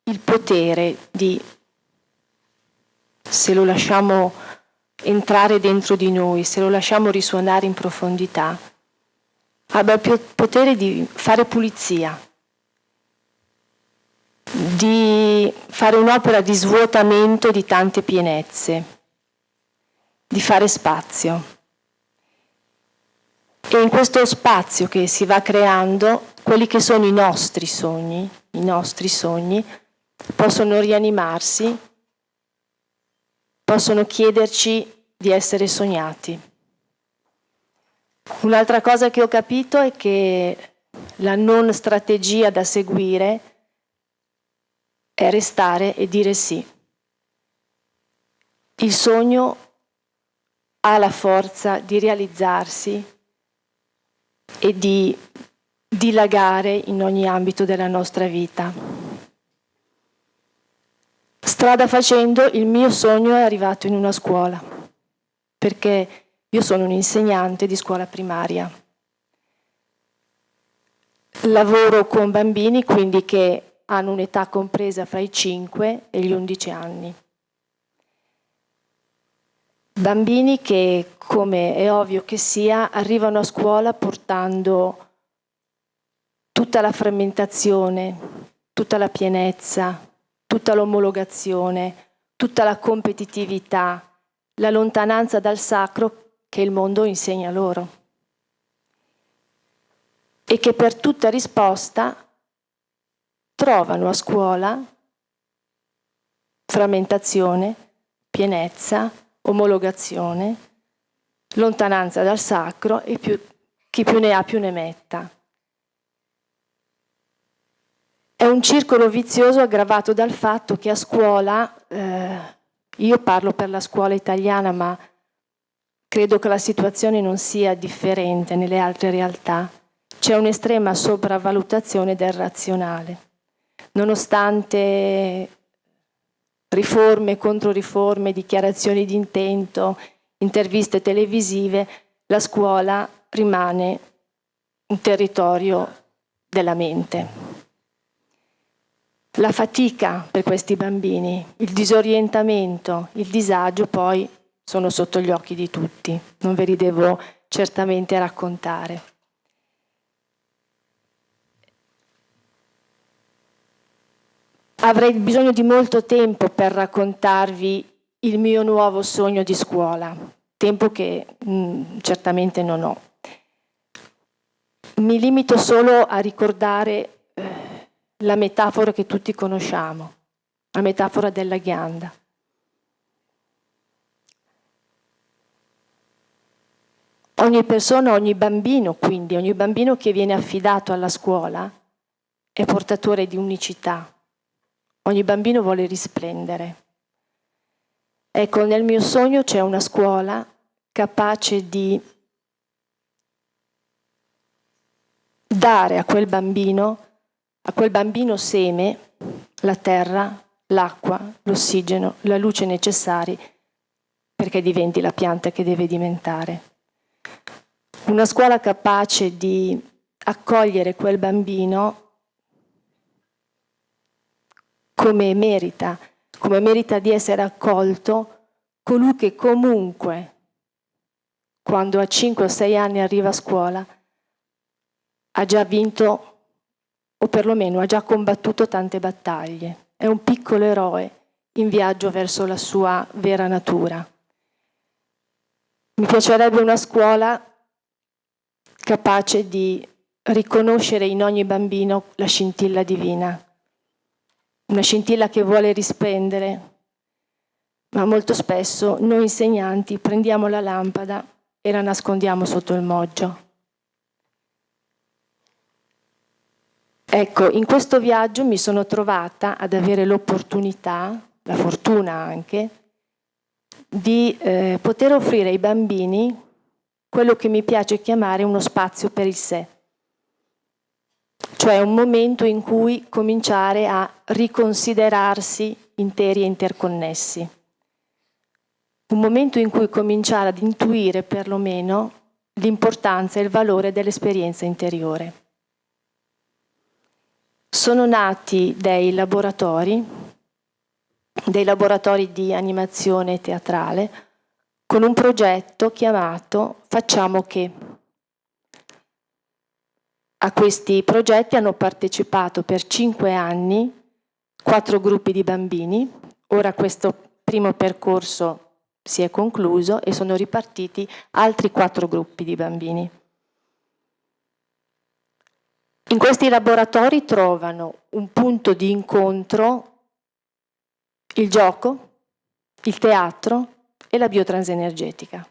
il potere di, se lo lasciamo entrare dentro di noi, se lo lasciamo risuonare in profondità, abbia il potere di fare pulizia, di fare un'opera di svuotamento di tante pienezze, di fare spazio. E in questo spazio che si va creando, quelli che sono i nostri sogni possono rianimarsi, possono chiederci di essere sognati. Un'altra cosa che ho capito è che la non strategia da seguire è restare e dire sì. Il sogno ha la forza di realizzarsi e di dilagare in ogni ambito della nostra vita. Strada facendo, il mio sogno è arrivato in una scuola, perché io sono un'insegnante di scuola primaria. Lavoro con bambini quindi che hanno un'età compresa fra i 5 e gli 11 anni. Bambini che, come è ovvio che sia, arrivano a scuola portando tutta la frammentazione, tutta la pienezza, tutta l'omologazione, tutta la competitività, la lontananza dal sacro che il mondo insegna loro. E che per tutta risposta trovano a scuola frammentazione, pienezza, omologazione, lontananza dal sacro e chi più ne ha più ne metta. È un circolo vizioso aggravato dal fatto che a scuola, io parlo per la scuola italiana, ma credo che la situazione non sia differente nelle altre realtà, c'è un'estrema sopravvalutazione del razionale. Nonostante riforme, controriforme, dichiarazioni di intento, interviste televisive, la scuola rimane un territorio della mente. La fatica per questi bambini, il disorientamento, il disagio poi sono sotto gli occhi di tutti, non ve li devo certamente raccontare. Avrei bisogno di molto tempo per raccontarvi il mio nuovo sogno di scuola, tempo che certamente non ho. Mi limito solo a ricordare la metafora che tutti conosciamo, la metafora della ghianda. Ogni persona, ogni bambino che viene affidato alla scuola è portatore di unicità. Ogni bambino vuole risplendere. Ecco, nel mio sogno c'è una scuola capace di dare a quel bambino seme, la terra, l'acqua, l'ossigeno, la luce necessari perché diventi la pianta che deve diventare. Una scuola capace di accogliere quel bambino come merita di essere accolto colui che comunque, quando a 5 o 6 anni arriva a scuola, ha già vinto o perlomeno ha già combattuto tante battaglie. È un piccolo eroe in viaggio verso la sua vera natura. Mi piacerebbe una scuola capace di riconoscere in ogni bambino la scintilla divina. Una scintilla che vuole risplendere, ma molto spesso noi insegnanti prendiamo la lampada e la nascondiamo sotto il moggio. Ecco, in questo viaggio mi sono trovata ad avere l'opportunità, la fortuna anche, di poter offrire ai bambini quello che mi piace chiamare uno spazio per il sé. Cioè un momento in cui cominciare a riconsiderarsi interi e interconnessi. Un momento in cui cominciare ad intuire perlomeno l'importanza e il valore dell'esperienza interiore. sono nati dei laboratori di animazione teatrale con un progetto chiamato Facciamo che. A questi progetti hanno partecipato per 5 anni 4 gruppi di bambini. Ora questo primo percorso si è concluso e sono ripartiti altri 4 gruppi di bambini. In questi laboratori trovano un punto di incontro il gioco, il teatro e la biotransenergetica.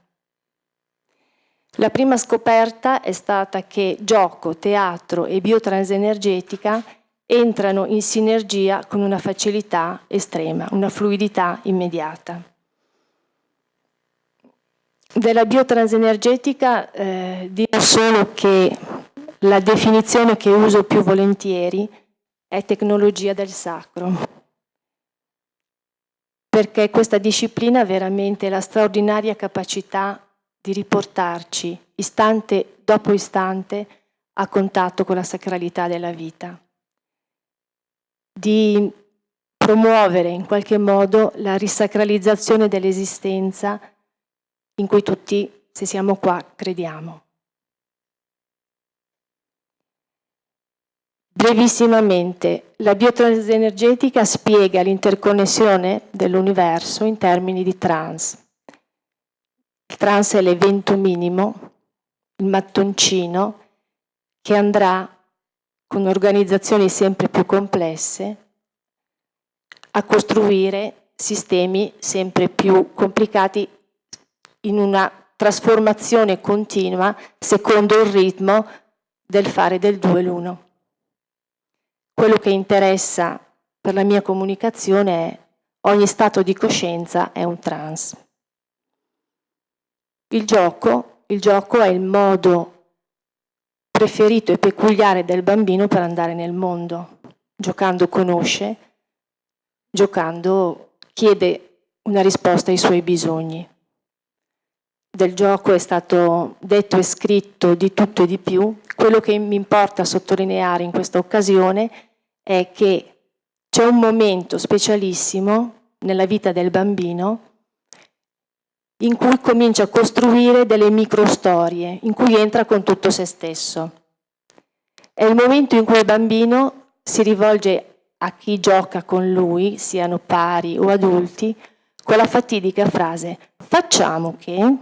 La prima scoperta è stata che gioco, teatro e biotransenergetica entrano in sinergia con una facilità estrema, una fluidità immediata. Della biotransenergetica dico solo che la definizione che uso più volentieri è tecnologia del sacro, perché questa disciplina ha veramente la straordinaria capacità di riportarci istante dopo istante a contatto con la sacralità della vita, di promuovere in qualche modo la risacralizzazione dell'esistenza in cui tutti, se siamo qua, crediamo. Brevissimamente, la biotransenergetica spiega l'interconnessione dell'universo in termini di trance. Il trance è l'evento minimo, il mattoncino, che andrà con organizzazioni sempre più complesse a costruire sistemi sempre più complicati in una trasformazione continua secondo il ritmo del fare del 2 l'1. Quello che interessa per la mia comunicazione è ogni stato di coscienza è un trance. Il gioco è il modo preferito e peculiare del bambino per andare nel mondo. Giocando conosce, giocando chiede una risposta ai suoi bisogni. Del gioco è stato detto e scritto di tutto e di più. Quello che mi importa sottolineare in questa occasione è che c'è un momento specialissimo nella vita del bambino in cui comincia a costruire delle microstorie, in cui entra con tutto se stesso. È il momento in cui il bambino si rivolge a chi gioca con lui, siano pari o adulti, con la fatidica frase: facciamo che...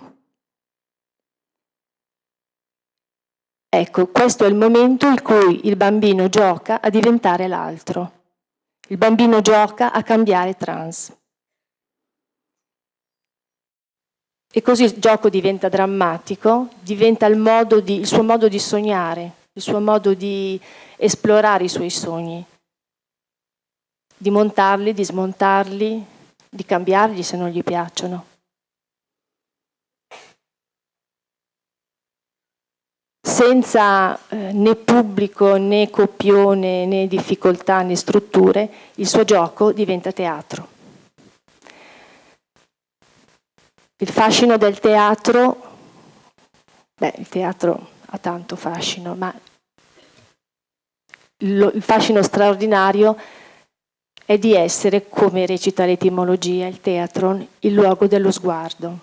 Ecco, questo è il momento in cui il bambino gioca a diventare l'altro. Il bambino gioca a cambiare trance. E così il gioco diventa drammatico, diventa il suo modo di sognare, il suo modo di esplorare i suoi sogni, di montarli, di smontarli, di cambiarli se non gli piacciono. Senza né pubblico, né copione, né difficoltà, né strutture, il suo gioco diventa teatro. Il fascino del teatro, il teatro ha tanto fascino, ma il fascino straordinario è di essere, come recita l'etimologia, il teatron, il luogo dello sguardo.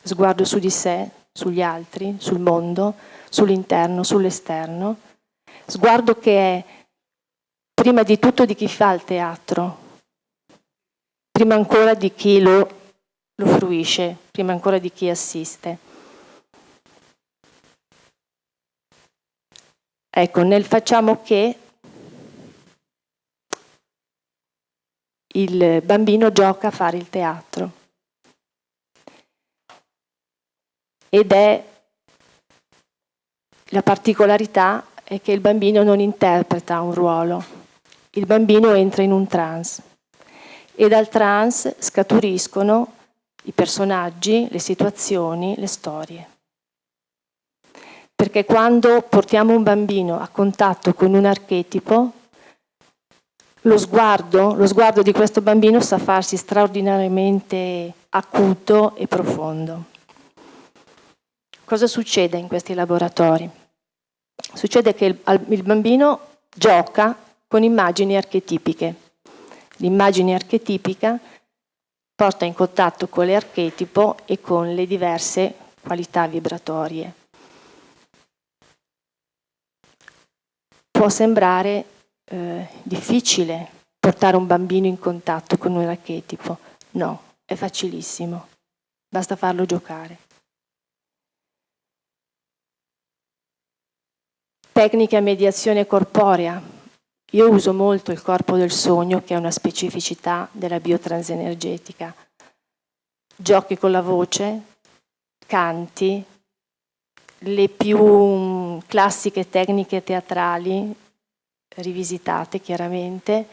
Sguardo su di sé, sugli altri, sul mondo, sull'interno, sull'esterno. Sguardo che è prima di tutto di chi fa il teatro, prima ancora di chi lo fruisce, prima ancora di chi assiste. Ecco, nel facciamo che il bambino gioca a fare il teatro ed è la particolarità è che il bambino non interpreta un ruolo, il bambino entra in un trance e dal trance scaturiscono i personaggi, le situazioni, le storie. Perché quando portiamo un bambino a contatto con un archetipo, lo sguardo di questo bambino sa farsi straordinariamente acuto e profondo. Cosa succede in questi laboratori? Succede che il bambino gioca con immagini archetipiche. L'immagine archetipica porta in contatto con l'archetipo e con le diverse qualità vibratorie. Può sembrare difficile portare un bambino in contatto con un archetipo. No, è facilissimo. Basta farlo giocare. Tecniche a mediazione corporea. Io uso molto il corpo del sogno, che è una specificità della biotransenergetica. Giochi con la voce, canti, le più classiche tecniche teatrali, rivisitate chiaramente,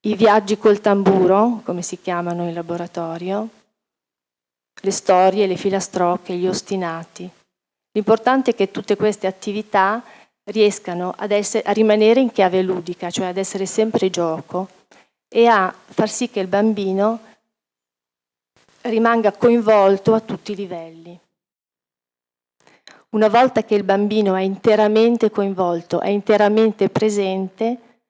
i viaggi col tamburo, come si chiamano in laboratorio, le storie, le filastrocche, gli ostinati. L'importante è che tutte queste attività riescano a rimanere in chiave ludica, cioè ad essere sempre gioco e a far sì che il bambino rimanga coinvolto a tutti i livelli. Una volta che il bambino è interamente coinvolto, è interamente presente,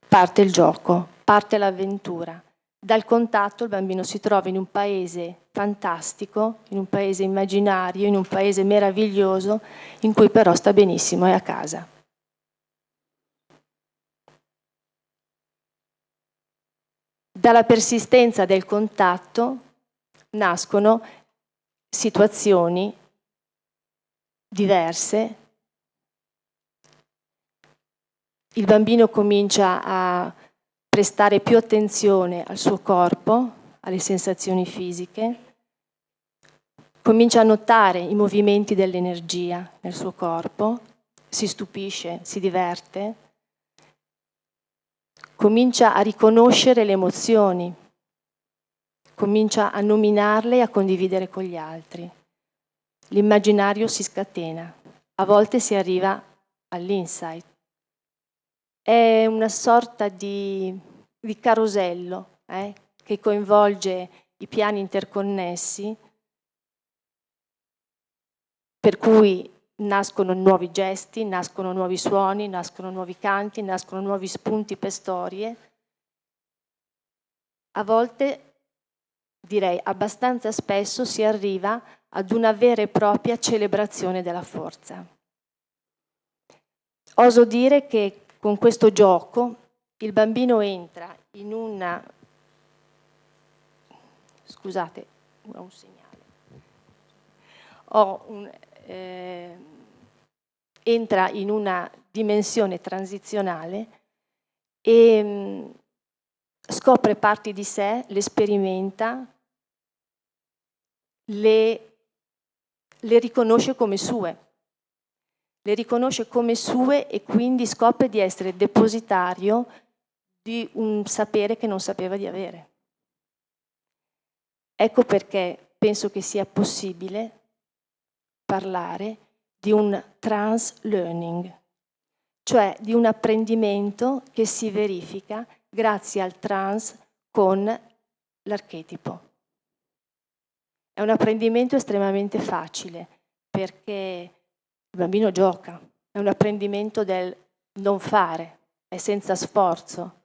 parte il gioco, parte l'avventura. Dal contatto il bambino si trova in un paese fantastico, in un paese immaginario, in un paese meraviglioso, in cui però sta benissimo, è a casa. Dalla persistenza del contatto nascono situazioni diverse. Il bambino comincia a prestare più attenzione al suo corpo, alle sensazioni fisiche, comincia a notare i movimenti dell'energia nel suo corpo, si stupisce, si diverte, comincia a riconoscere le emozioni, comincia a nominarle e a condividere con gli altri. L'immaginario si scatena, a volte si arriva all'insight. È una sorta di carosello che coinvolge i piani interconnessi, per cui nascono nuovi gesti, nascono nuovi suoni, nascono nuovi canti, nascono nuovi spunti per storie. A volte, direi abbastanza spesso, si arriva ad una vera e propria celebrazione della forza. Oso dire che con questo gioco il bambino entra in una... Scusate, ho un segnale. Entra in una dimensione transizionale e scopre parti di sé, le sperimenta, le riconosce come sue. Le riconosce come sue e quindi scopre di essere depositario di un sapere che non sapeva di avere. Ecco perché penso che sia possibile parlare di un trans-learning, cioè di un apprendimento che si verifica grazie al trans con l'archetipo. È un apprendimento estremamente facile perché il bambino gioca, è un apprendimento del non fare, è senza sforzo.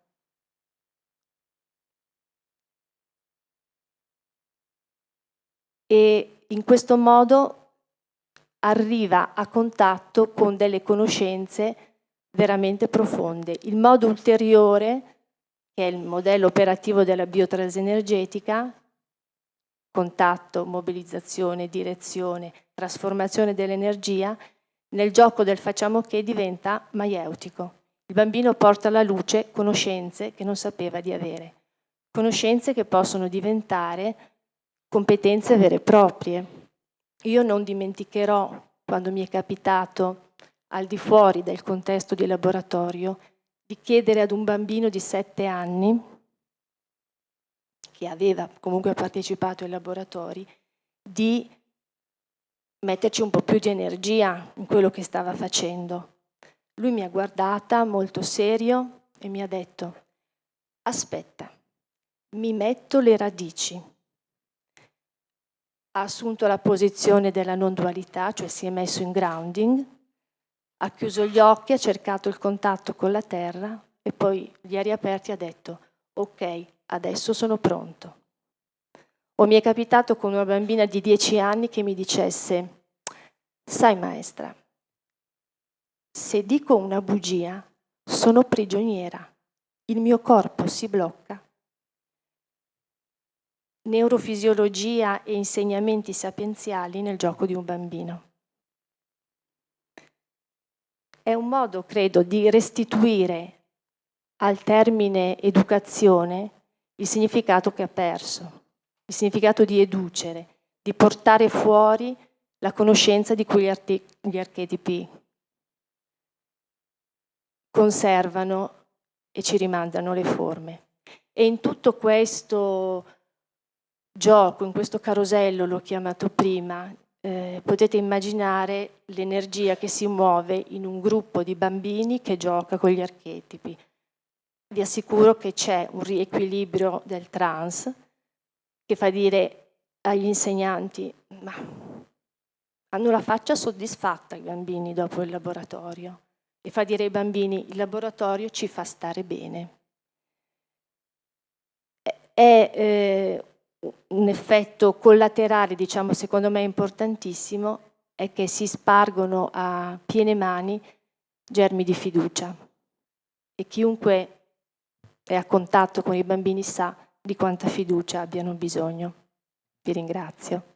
E in questo modo arriva a contatto con delle conoscenze veramente profonde. Il modo ulteriore, che è il modello operativo della biotrasenergetica, contatto, mobilizzazione, direzione, trasformazione dell'energia, nel gioco del facciamo che diventa maieutico. Il bambino porta alla luce conoscenze che non sapeva di avere, conoscenze che possono diventare competenze vere e proprie. Io non dimenticherò quando mi è capitato, al di fuori del contesto di laboratorio, di chiedere ad un bambino di 7 anni, che aveva comunque partecipato ai laboratori, di metterci un po' più di energia in quello che stava facendo. Lui mi ha guardata molto serio e mi ha detto: aspetta, mi metto le radici. Ha assunto la posizione della non dualità, cioè si è messo in grounding, ha chiuso gli occhi, ha cercato il contatto con la terra e poi li ha riaperti e ha detto: ok, adesso sono pronto. O mi è capitato con una bambina di 10 anni che mi dicesse: sai maestra, se dico una bugia sono prigioniera, il mio corpo si blocca. Neurofisiologia e insegnamenti sapienziali nel gioco di un bambino. È un modo, credo, di restituire al termine educazione il significato che ha perso, il significato di educere, di portare fuori la conoscenza di cui gli archetipi conservano e ci rimandano le forme. E in tutto questo gioco, in questo carosello, l'ho chiamato prima, potete immaginare l'energia che si muove in un gruppo di bambini che gioca con gli archetipi. Vi assicuro che c'è un riequilibrio del trans che fa dire agli insegnanti: ma hanno la faccia soddisfatta i bambini dopo il laboratorio, e fa dire ai bambini: il laboratorio ci fa stare bene. È un effetto collaterale, diciamo, secondo me importantissimo, è che si spargono a piene mani germi di fiducia, e chiunque è a contatto con i bambini sa di quanta fiducia abbiano bisogno. Vi ringrazio.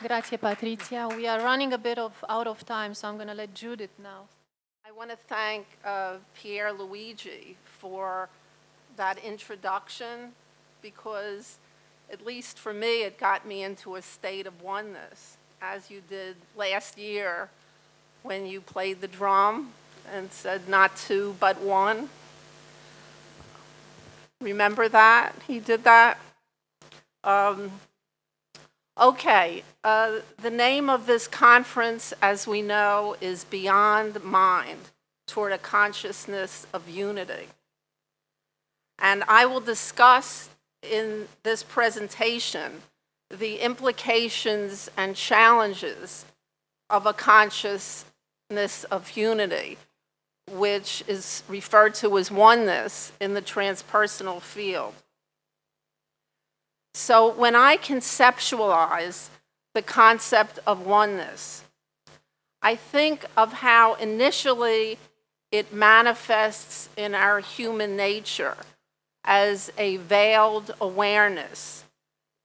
Grazie Patrizia. We are running a bit out of time, so I'm going to let Judith now. I want to thank Pierre Luigi for that introduction, because at least for me it got me into a state of oneness, as you did last year when you played the drum and said not two but one. Remember that? He did that? Okay, the name of this conference, as we know, is Beyond Mind, Toward a Consciousness of Unity. And I will discuss in this presentation the implications and challenges of a consciousness of unity, which is referred to as oneness in the transpersonal field. So when I conceptualize the concept of oneness, I think of how initially it manifests in our human nature as a veiled awareness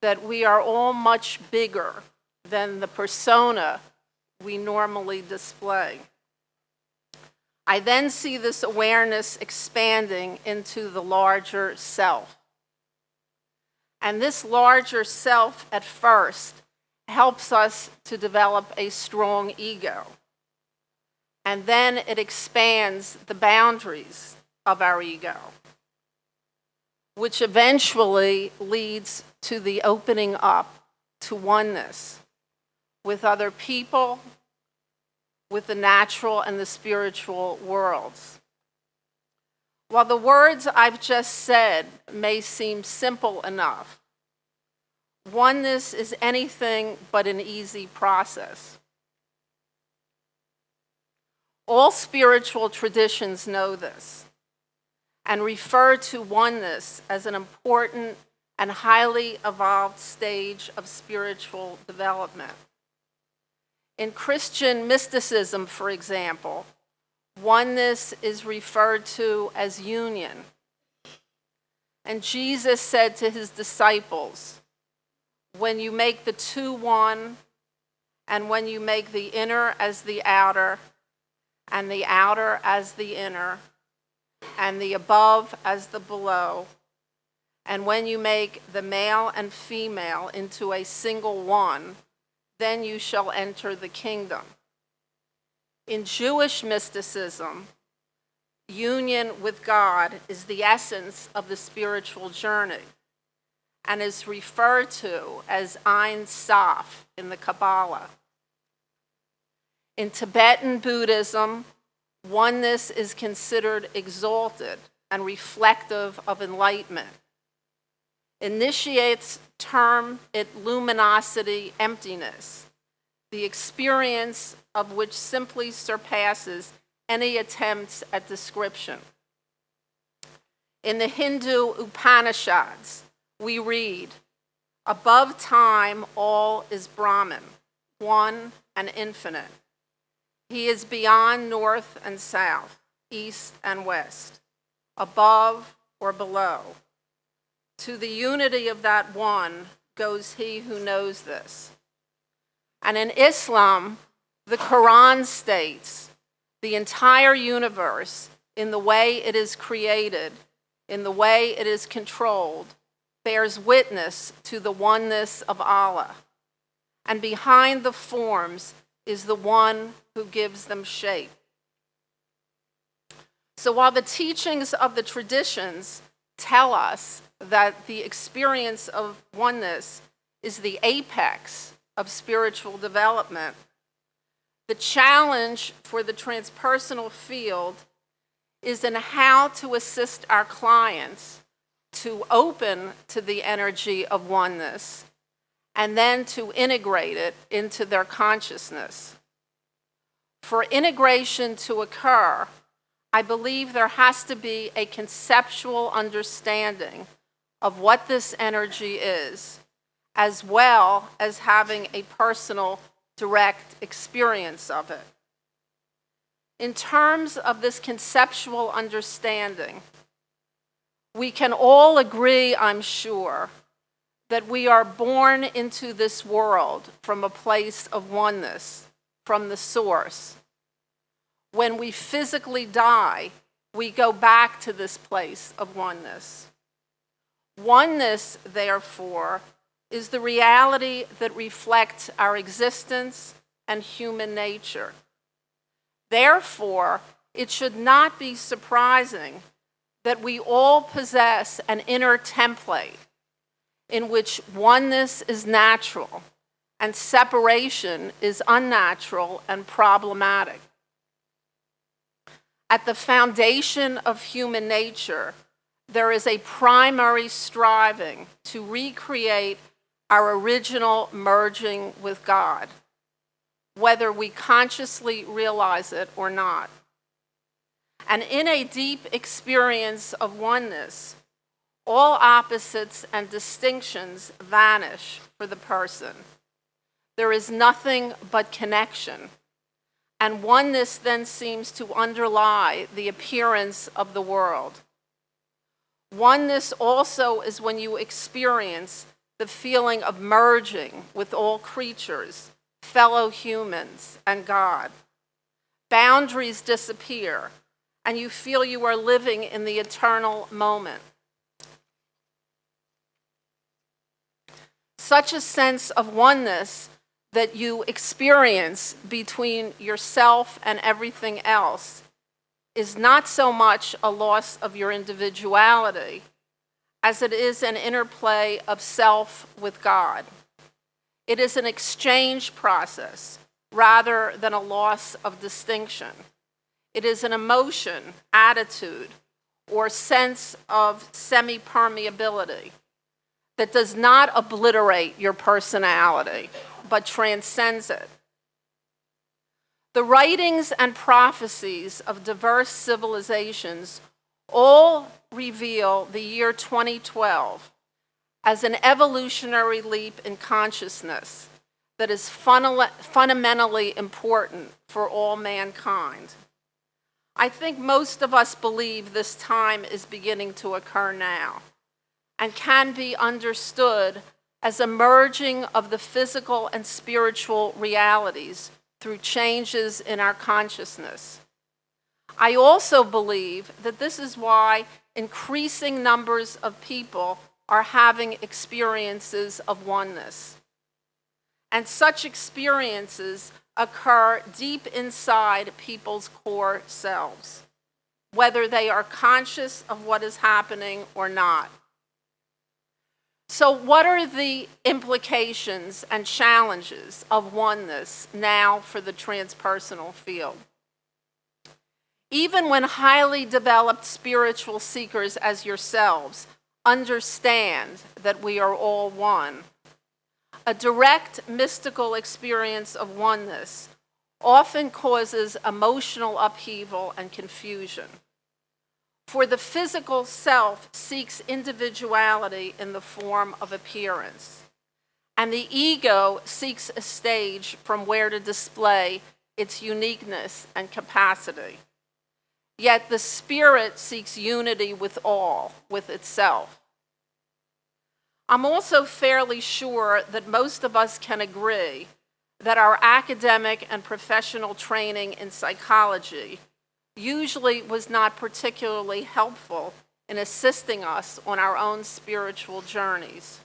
that we are all much bigger than the persona we normally display. I then see this awareness expanding into the larger self. And this larger self, at first, helps us to develop a strong ego. And then it expands the boundaries of our ego, which eventually leads to the opening up to oneness with other people, with the natural and the spiritual worlds. While the words I've just said may seem simple enough, oneness is anything but an easy process. All spiritual traditions know this and refer to oneness as an important and highly evolved stage of spiritual development. In Christian mysticism, for example, oneness is referred to as union. And Jesus said to his disciples, when you make the two one, and when you make the inner as the outer, and the outer as the inner, and the above as the below, and when you make the male and female into a single one, then you shall enter the kingdom. In Jewish mysticism, union with God is the essence of the spiritual journey and is referred to as Ein Sof in the Kabbalah. In Tibetan Buddhism, oneness is considered exalted and reflective of enlightenment. Initiates term it luminosity emptiness, the experience of which simply surpasses any attempts at description. In the Hindu Upanishads, we read, above time all is Brahman, one and infinite. He is beyond north and south, east and west, above or below. To the unity of that one goes he who knows this. And in Islam, the Quran states, the entire universe, in the way it is created, in the way it is controlled, bears witness to the oneness of Allah. And behind the forms is the one who gives them shape. So while the teachings of the traditions tell us that the experience of oneness is the apex of spiritual development, the challenge for the transpersonal field is in how to assist our clients to open to the energy of oneness and then to integrate it into their consciousness. For integration to occur, I believe there has to be a conceptual understanding of what this energy is, as well as having a personal, direct experience of it. In terms of this conceptual understanding, we can all agree, I'm sure, that we are born into this world from a place of oneness, from the source. When we physically die, we go back to this place of oneness. Oneness, therefore, is the reality that reflects our existence and human nature. Therefore, it should not be surprising that we all possess an inner template in which oneness is natural and separation is unnatural and problematic. At the foundation of human nature, there is a primary striving to recreate our original merging with God, whether we consciously realize it or not. And in a deep experience of oneness, all opposites and distinctions vanish for the person. There is nothing but connection, and oneness then seems to underlie the appearance of the world. Oneness also is when you experience the feeling of merging with all creatures, fellow humans, and God. Boundaries disappear, and you feel you are living in the eternal moment. Such a sense of oneness that you experience between yourself and everything else is not so much a loss of your individuality as it is an interplay of self with God. It is an exchange process rather than a loss of distinction. It is an emotion, attitude, or sense of semi-permeability that does not obliterate your personality, but transcends it. The writings and prophecies of diverse civilizations all reveal the year 2012 as an evolutionary leap in consciousness that is fundamentally important for all mankind. I think most of us believe this time is beginning to occur now and can be understood as a merging of the physical and spiritual realities through changes in our consciousness. I also believe that this is why increasing numbers of people are having experiences of oneness. And such experiences occur deep inside people's core selves, whether they are conscious of what is happening or not. So what are the implications and challenges of oneness now for the transpersonal field? Even when highly developed spiritual seekers as yourselves understand that we are all one, a direct mystical experience of oneness often causes emotional upheaval and confusion. For the physical self seeks individuality in the form of appearance, and the ego seeks a stage from where to display its uniqueness and capacity. Yet the spirit seeks unity with all, with itself. I'm also fairly sure that most of us can agree that our academic and professional training in psychology usually was not particularly helpful in assisting us on our own spiritual journeys,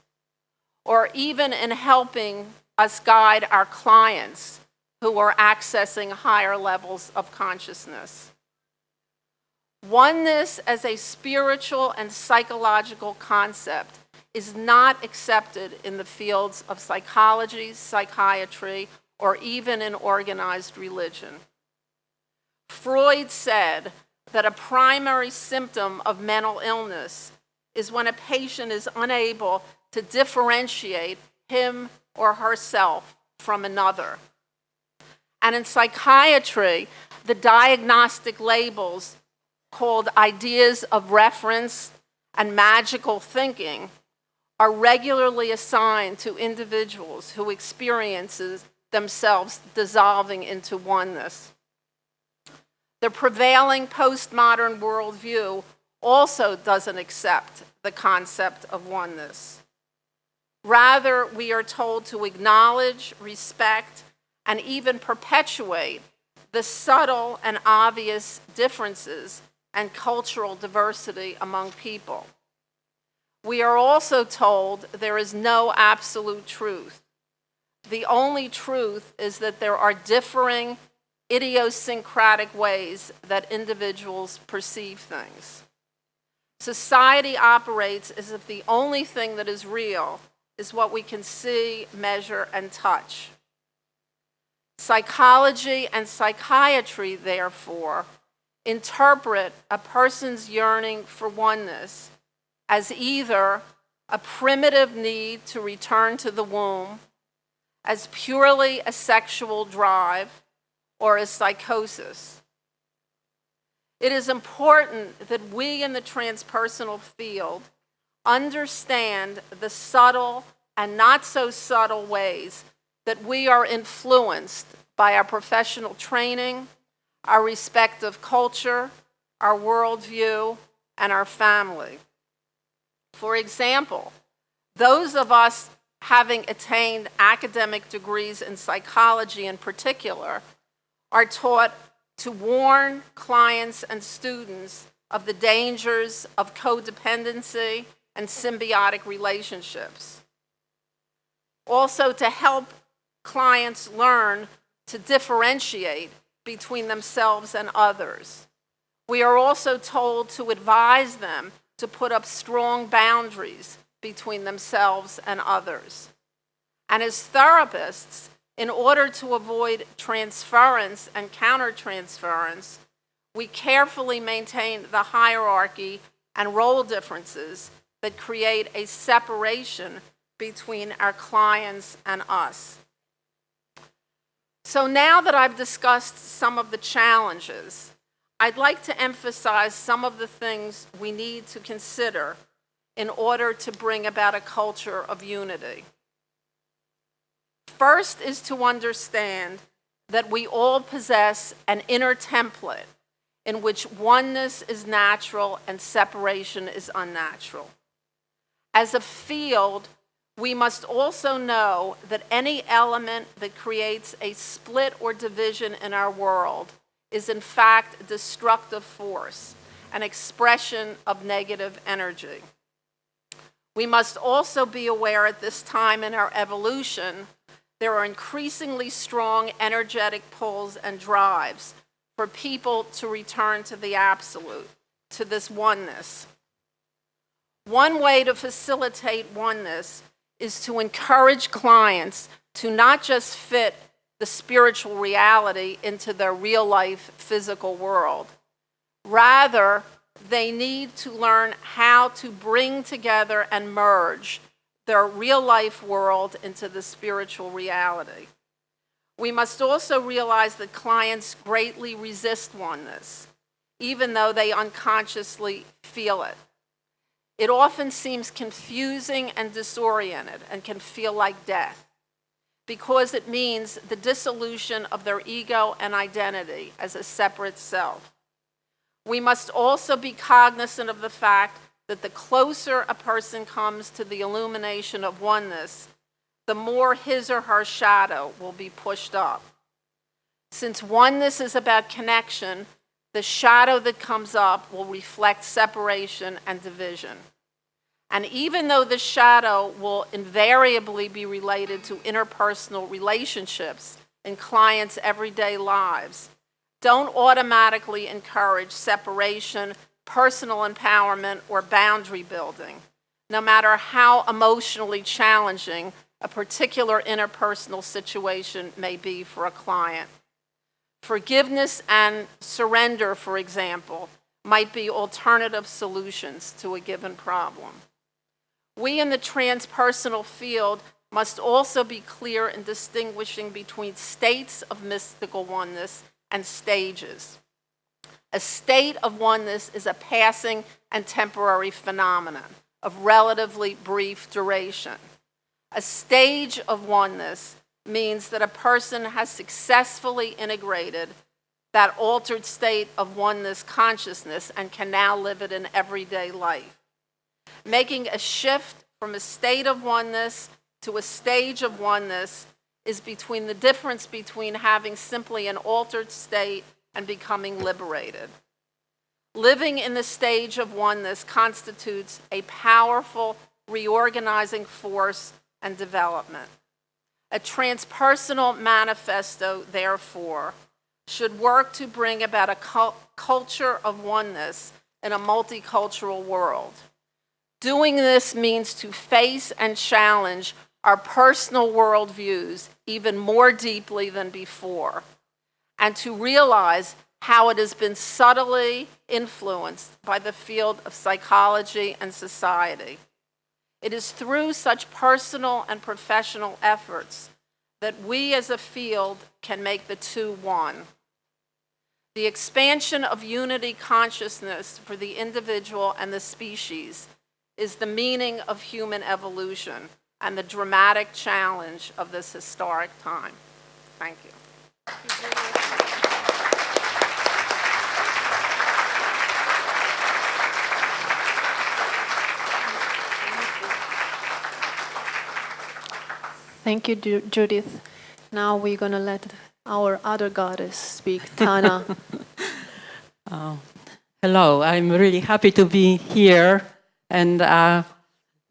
or even in helping us guide our clients who are accessing higher levels of consciousness. Oneness as a spiritual and psychological concept is not accepted in the fields of psychology, psychiatry, or even in organized religion. Freud said that a primary symptom of mental illness is when a patient is unable to differentiate him or herself from another. And in psychiatry, the diagnostic labels called ideas of reference and magical thinking are regularly assigned to individuals who experiences themselves dissolving into oneness. The prevailing postmodern worldview also doesn't accept the concept of oneness. Rather, we are told to acknowledge, respect, and even perpetuate the subtle and obvious differences and cultural diversity among people. We are also told there is no absolute truth. The only truth is that there are differing idiosyncratic ways that individuals perceive things. Society operates as if the only thing that is real is what we can see, measure, and touch. Psychology and psychiatry, therefore, interpret a person's yearning for oneness as either a primitive need to return to the womb, as purely a sexual drive, or as psychosis. It is important that we in the transpersonal field understand the subtle and not so subtle ways that we are influenced by our professional training, our respective culture, our worldview, and our family. For example, those of us having attained academic degrees in psychology in particular are taught to warn clients and students of the dangers of codependency and symbiotic relationships. Also, to help clients learn to differentiate between themselves and others. We are also told to advise them to put up strong boundaries between themselves and others. And as therapists, in order to avoid transference and countertransference, we carefully maintain the hierarchy and role differences that create a separation between our clients and us. So now that I've discussed some of the challenges, I'd like to emphasize some of the things we need to consider in order to bring about a culture of unity. First is to understand that we all possess an inner template in which oneness is natural and separation is unnatural. As a field, we must also know that any element that creates a split or division in our world is in fact a destructive force, an expression of negative energy. We must also be aware at this time in our evolution, there are increasingly strong energetic pulls and drives for people to return to the absolute, to this oneness. One way to facilitate oneness is to encourage clients to not just fit the spiritual reality into their real-life physical world, Rather, they need to learn how to bring together and merge their real-life world into the spiritual reality. We must also realize that clients greatly resist oneness, even though they unconsciously feel it. It often seems confusing and disoriented and can feel like death, because it means the dissolution of their ego and identity as a separate self. We must also be cognizant of the fact that the closer a person comes to the illumination of oneness, the more his or her shadow will be pushed up. Since oneness is about connection, the shadow that comes up will reflect separation and division. And even though the shadow will invariably be related to interpersonal relationships in clients' everyday lives, don't automatically encourage separation, personal empowerment, or boundary building, no matter how emotionally challenging a particular interpersonal situation may be for a client. Forgiveness and surrender, for example, might be alternative solutions to a given problem. We in the transpersonal field must also be clear in distinguishing between states of mystical oneness and stages. A state of oneness is a passing and temporary phenomenon of relatively brief duration. A stage of oneness means that a person has successfully integrated that altered state of oneness consciousness and can now live it in everyday life. Making a shift from a state of oneness to a stage of oneness is between the difference between having simply an altered state and becoming liberated. Living in the stage of oneness constitutes a powerful reorganizing force and development. A transpersonal manifesto, therefore, should work to bring about a culture of oneness in a multicultural world. Doing this means to face and challenge our personal worldviews even more deeply than before, and to realize how it has been subtly influenced by the field of psychology and society. It is through such personal and professional efforts that we as a field can make the two one. The expansion of unity consciousness for the individual and the species is the meaning of human evolution and the dramatic challenge of this historic time. Thank you. Thank you, Judith. Now we're going to let our other goddess speak, Tanna. Hello, I'm really happy to be here, and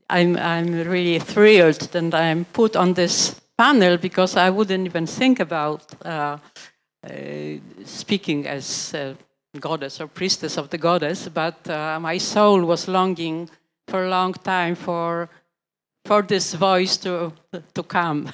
I'm really thrilled that I'm put on this panel because I wouldn't even think about speaking as a goddess or priestess of the goddess, but my soul was longing for a long time for this voice to come.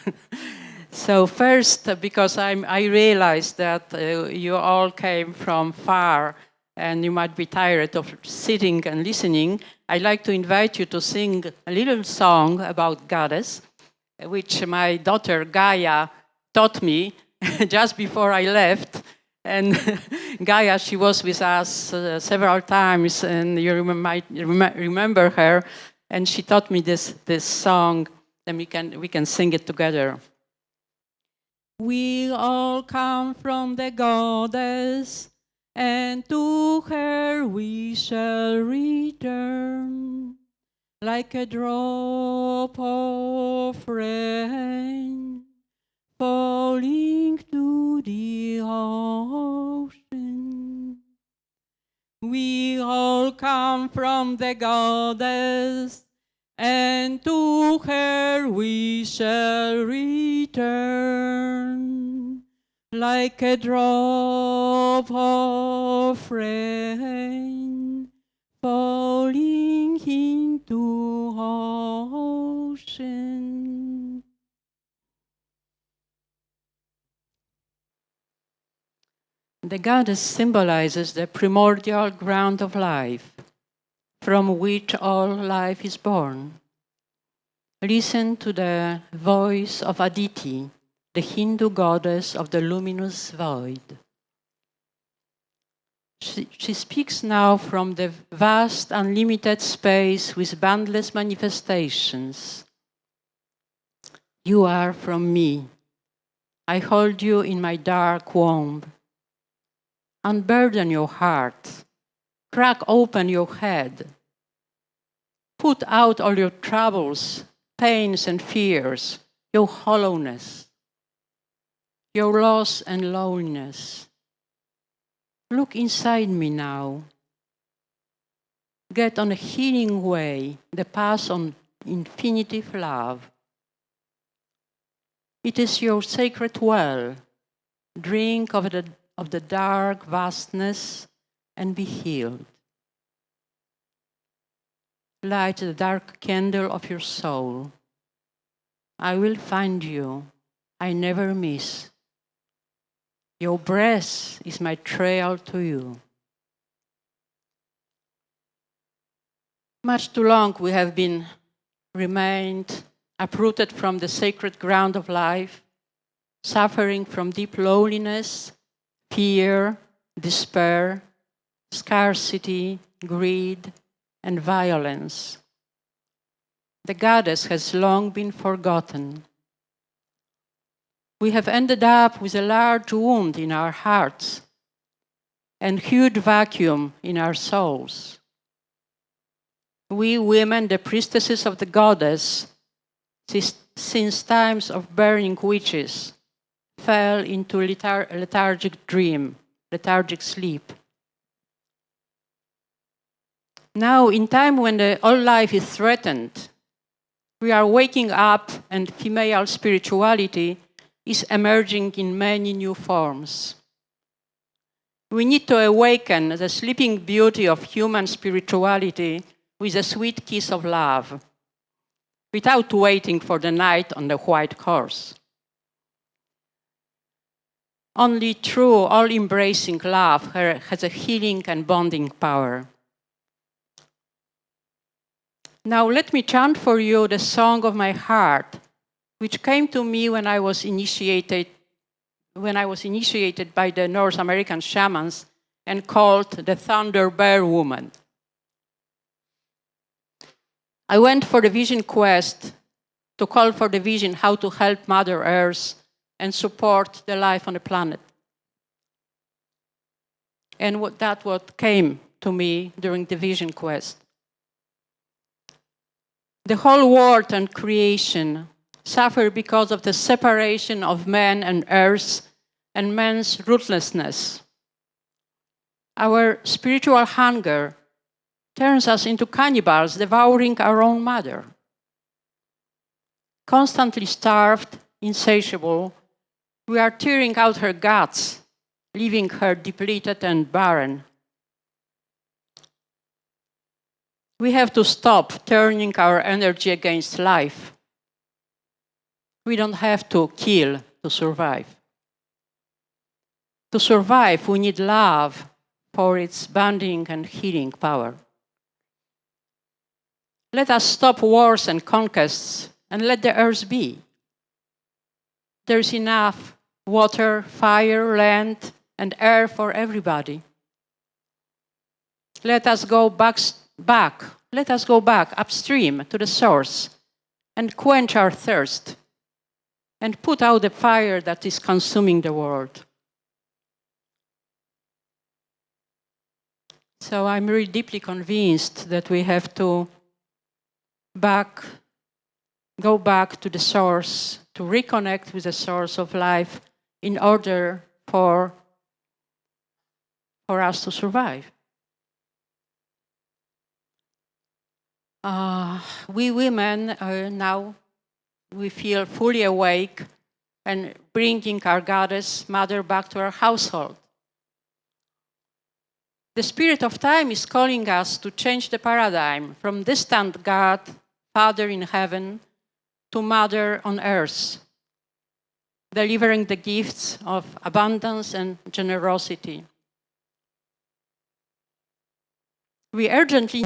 So first, because I realized that you all came from far and you might be tired of sitting and listening, I'd like to invite you to sing a little song about goddess, which my daughter Gaia taught me just before I left. And Gaia, she was with us several times, and you might remember her. And she taught me this song, and we can sing it together. We all come from the goddess, and to her we shall return, like a drop of rain falling to the ocean. We all come from the goddess, and to her we shall return, like a drop of rain falling into ocean. The goddess symbolizes the primordial ground of life, from which all life is born. Listen to the voice of Aditi, the Hindu goddess of the luminous void. She speaks now from the vast, unlimited space with boundless manifestations. You are from me. I hold you in my dark womb. Unburden your heart. Crack open your head. Put out all your troubles, pains and fears, your hollowness, your loss and loneliness. Look inside me now. Get on a healing way, the path on infinitive love. It is your sacred well. Drink of the dark vastness and be healed. Light the dark candle of your soul. I will find you. I never miss. Your breath is my trail to you. Much too long we have been remained uprooted from the sacred ground of life, suffering from deep loneliness, fear, despair, scarcity, greed, and violence. The goddess has long been forgotten. We have ended up with a large wound in our hearts and huge vacuum in our souls. We women, the priestesses of the goddess, since times of burning witches, fell into lethargic dream, lethargic sleep. Now, in time when all life is threatened, we are waking up and female spirituality is emerging in many new forms. We need to awaken the sleeping beauty of human spirituality with a sweet kiss of love, without waiting for the night on the white horse. Only true, all-embracing love has a healing and bonding power. Now let me chant for you the song of my heart, which came to me when I was initiated by the North American shamans and called the Thunder Bear Woman. I went for the vision quest to call for the vision how to help Mother Earth and support the life on the planet. And what came to me during the vision quest. The whole world and creation suffer because of the separation of man and earth and man's ruthlessness. Our spiritual hunger turns us into cannibals devouring our own mother. Constantly starved, insatiable, we are tearing out her guts, leaving her depleted and barren. We have to stop turning our energy against life. We don't have to kill to survive. To survive, we need love for its bonding and healing power. Let us stop wars and conquests and let the earth be. There is enough water, fire, land, and air for everybody. Let us go back. Let us go back upstream to the source and quench our thirst and put out the fire that is consuming the world. So I'm really deeply convinced that we have to go back to the source, to reconnect with the source of life in order for us to survive. We women now, we feel fully awake and bringing our goddess mother back to our household. The spirit of time is calling us to change the paradigm from distant God, Father in heaven, to Mother on earth. delivering the gifts of abundance and generosity. We urgently